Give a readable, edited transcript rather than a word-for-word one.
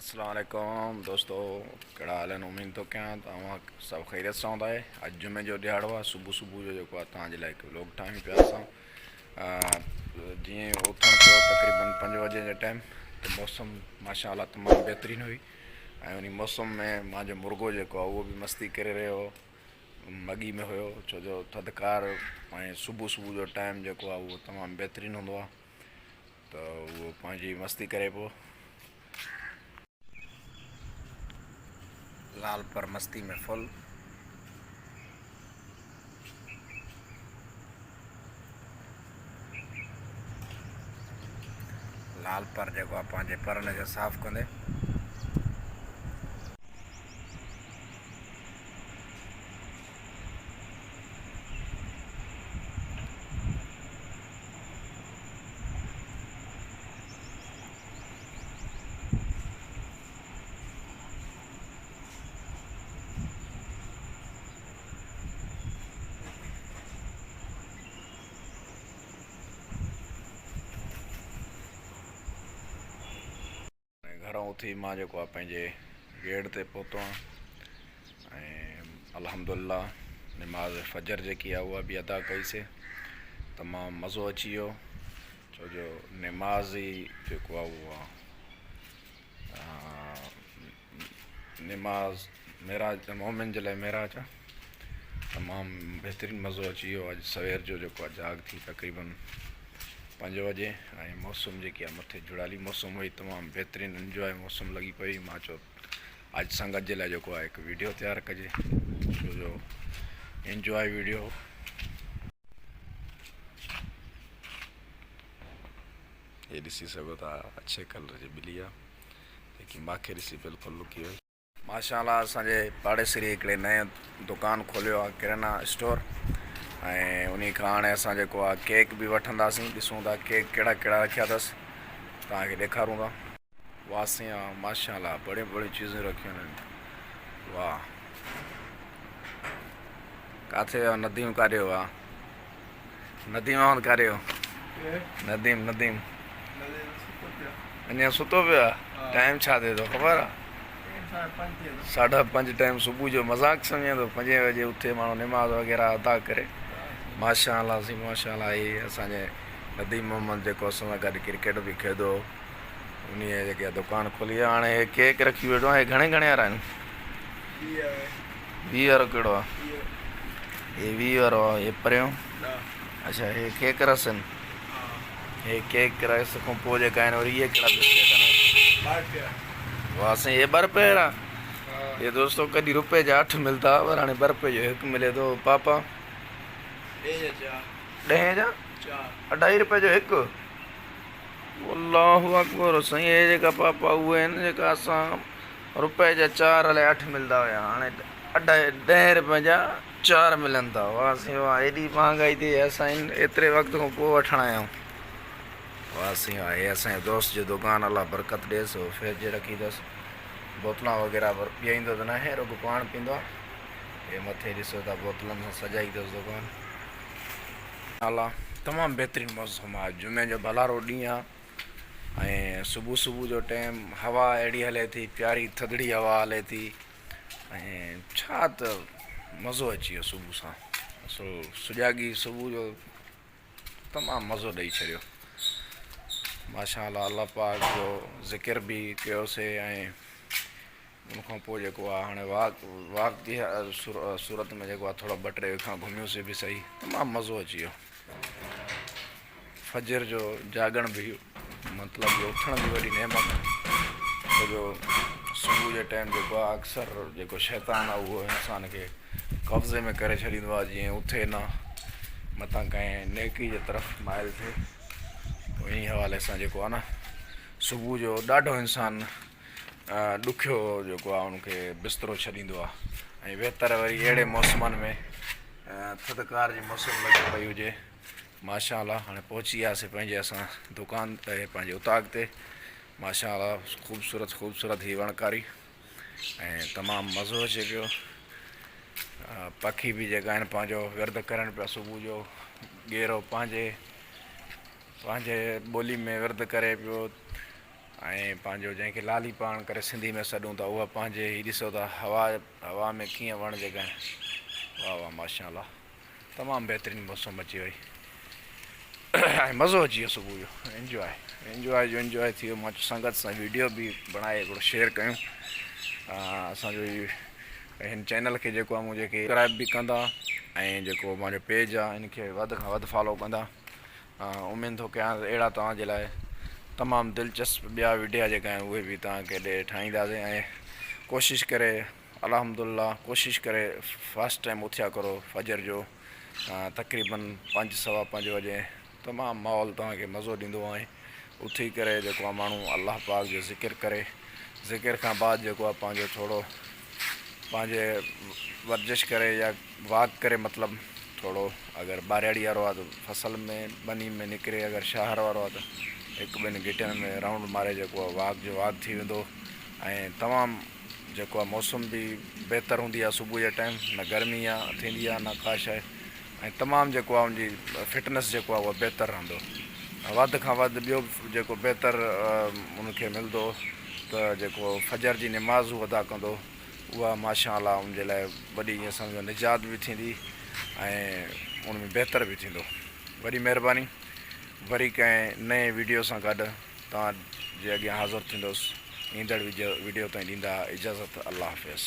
अस्सलाम वालेकुम दोस्तों, कहिड़ा हाल आहिनि? उमेद थो कयां तव्हां सभु ख़ैरियत सां हूंदा आहे। अॼु जुमे जो ॾियारो आहे। सुबुह सुबुह जो जेको आहे तव्हांजे लाइ हिकु व्लॉग ठाहियूं पिया असां। जीअं उथणु थियो तक़रीबन 5 बजे जे टाइम, त मौसम माशाअल्लाह तमामु बहितरीनु हुई। ऐं उन मौसम में मुंहिंजो मुर्गो जेको आहे उहो बि मस्ती करे रहियो हो, मगी में हुयो, छो जो थधिकार ऐं सुबुह सुबुह जो टाइम जेको आहे उहो तमामु बहितरीनु हूंदो आहे। त उहो पंहिंजी मस्ती करे पियो, लाल पर मस्ती में फुल। लाल पर जेको आहे पंहिंजे परनि खे साफ़ु कंदे घरों उथी मां जेको आहे पंहिंजे गेट ते पहुतो आहियां ऐं अल्हम्दुलिल्लाह निमाज़ फजर जेकी आहे उहा बि अदा कईसीं। तमामु मज़ो अची वियो, छो जो निमाज़ ई जेको आहे उहो निमाज़ मेराज मोमिन जे लाइ मेराज आहे। तमामु बहितरीनु मज़ो अची वियो। अॼु सवेर जो जेको आहे जाग थी तक़रीबन 5 बजे ऐं मौसम जेकी आहे मथे जुड़ाली मौसम हुई, तमामु बहितरीनु इंजॉय मौसम लॻी पई। मां चयो अॼु संगत जे लाइ जेको आहे हिकु वीडियो तयारु कजे, छो जो इंजॉय वीडियो। ये ॾिसी सघो था अच्छे कलर जी ॿिली आहे जेकी मूंखे ॾिसी बिल्कुलु लुकी वई। माशाअल्लाह असांजे पाड़ेसरी हिकिड़े नएं दुकानु खोलियो आहे, किराना स्टोर, ऐं उन खां हाणे असां जेको आहे केक बि वठंदासीं। ॾिसूं था केक कहिड़ा कहिड़ा रखिया अथसि, तव्हांखे ॾेखारूं था। वासी आहे माशाअल्लाह, बढ़िया बढ़िया चीज़ूं रखियूं आहिनि। वाह, किथे वियो नदीम? काॾे वियो आहे नदीम? अहमद काॾे वियो? नदीम नदीम अञा सुतो पियो आहे? टाइम छा थिए थो ख़बर आहे? 5:30 टाइम सुबुह जो मज़ाक सम्झे थो। 5 बजे उथे माण्हू निमाज़ वग़ैरह अदा करे। माशाअल्लाह सी माशाअल्लाह। इहे असांजे नदीम मोहम्मद जेको असां सां गॾु क्रिकेट बि खेॾो, उन जेकी आहे दुकानु खोली आहे। हाणे हे केक रखी वेठो आहे। घणे घणे वारा आहिनि? 20 वारो कहिड़ो आहे? हे 20 वारो आहे। हे परियों? अच्छा, हे केक रस आहिनि। हे केक रस खां पोइ जेका आहिनि वरी इहे कहिड़ा बिस्किट आहिनि? वाह साईं, हे 2 रुपए अहिड़ा? ये दोस्तों कॾहिं रुपए जा 8 मिलता, पर हाणे 2 रुपए जो हिकु मिले थो। पापा 10 जा 2.5 रुपए जो हिकु? अल्लाहु अकबर साईं। हे जेका पापा उहे आहिनि जेका असां रुपए जा 4 अलाए 8 मिलंदा हुया, हाणे 10 रुपए जा 4 मिलनि था। वाह साईं वाह, एॾी महांगाई थी असां एतिरे वक़्त खां पोइ वठणु आया आहियूं। वाह साईं वाह। हे असांजे दोस्त जो दुकानु, अलाह बरकत ॾिएसि। उहो फ्रिज रखी अथसि, बोतलां वग़ैरह पीआईंदो त न आहे, रुॻो पाण पींदो आहे। हे मथे ॾिसो था बोतलनि सां सजाई अथसि दुकानु। अलाह तमामु बहितरीनु मौसम आहे। जुमे जो भलारो ॾींहुं आहे ऐं सुबुह सुबुह जो टाइम हवा अहिड़ी हले थी, प्यारी थधिड़ी हवा हले थी, ऐं छा त मज़ो अची वियो सुबुह सां। सुजाॻी सुबुह जो तमामु मज़ो ॾेई छॾियो। माशाअल्लाह अल्लाह पाक जो ज़िकिर बि कयोसीं ऐं उनखां पोइ जेको आहे हाणे वाक जी सूरत में जेको आहे थोरा 2-3 खां घुमियोसीं बि सही। तमामु मज़ो अची वियो। फजर जो जागण बि मतिलबु उथण जी वॾी नेमत, छो जो सुबुह जे टाइम जेको आहे अक्सर जेको शैतान आहे उहो इंसान खे कब्ज़े में करे छॾींदो आहे, जीअं उथे न मथां कंहिं नेकी जे तरफ़ माइल थिए। इन हवाले सां जेको आहे न सुबुह जो ॾाढो इंसानु ॾुखियो जेको आहे उनखे बिस्तरो छॾींदो आहे। ऐं बहितर वरी अहिड़े मौसमनि में थधिकार जी मौसम लॻी पई हुजे। माशाअल्लाह हाणे पहुची वियासीं पंहिंजे असां दुकान ते, पंहिंजे उताग ते। माशाअल्लाह ख़ूबसूरत ही वणकारी ऐं तमामु मज़ो अचे पियो। पखी बि जेका आहिनि पंहिंजो विर्द करनि पिया सुबुह जो। गेरो पंहिंजे ॿोली में विर्द करे पियो। ऐं पंहिंजो जंहिंखे लाली पाण करे सिंधी में सॾूं था उहा पंहिंजे हीअ ॾिसो था हवा में कीअं वण जॻह वाह वाह माशाल्लाह तमामु बहितरीनु मौसम अची वई ऐं मज़ो अची वियो सुबुह जो इंजॉय थी वियो। मां संगत सां वीडियो बि बणाए हिकिड़ो शेयर कयूं असांजो हिन चैनल खे जेको आहे मुंहिंजे सब्सक्राइब बि कंदा ऐं जेको मुंहिंजो पेज आहे इनखे वधि खां वधि फॉलो कंदा। उमेदु थो कयां अहिड़ा तव्हांजे लाइ तमामु दिलचस्प ॿिया वीडियो जेका आहिनि उहे बि तव्हांखे ॾे ठाहींदासीं ऐं कोशिशि करे अल्हम्दुलिल्लाह कोशिशि करे फस्ट टाइम उथिया करो फजर जो तक़रीबन 5 सवा 5 वजे तमामु माहौल तव्हांखे मज़ो ॾींदो आहे। उथी करे जेको आहे माण्हू अलाह पाक जो ज़िकिर करे ज़िकिर खां बाद जेको आहे पंहिंजो थोरो पंहिंजे वर्जिश करे या वॉक करे मतिलबु थोरो अगरि ॿारियाड़ी वारो आहे त फसल में बनी में निकिरे अगरि शहर वारो आहे त 1-2 घिटियुनि में राउंड मारे जेको आहे वॉक थी वेंदो ऐं तमामु जेको आहे मौसम बि बहितरु हूंदी आहे सुबुह जे टाइम न गर्मी आहे थींदी आहे न का शइ ऐं तमामु जेको आहे उनजी फिटनेस जेको आहे उहो बहितरु रहंदो। वधि खां वधि ॿियो जेको बहितरु उनखे मिलंदो त जेको फजर जी नमाज़ अदा कंदो उहा माशाअल्लाह उनजे लाइ वॾी ईअं सम्झो निजात बि थींदी ऐं उन में बहितरु बि थींदो। वॾी महिरबानी वरी कंहिं नए वीडियो सां गॾु तव्हांजे अॻियां हाज़िर थींदुसि। ईंदड़ वीडियो ताईं ॾींदा इजाज़त। अल्लाह हाफ़िज़।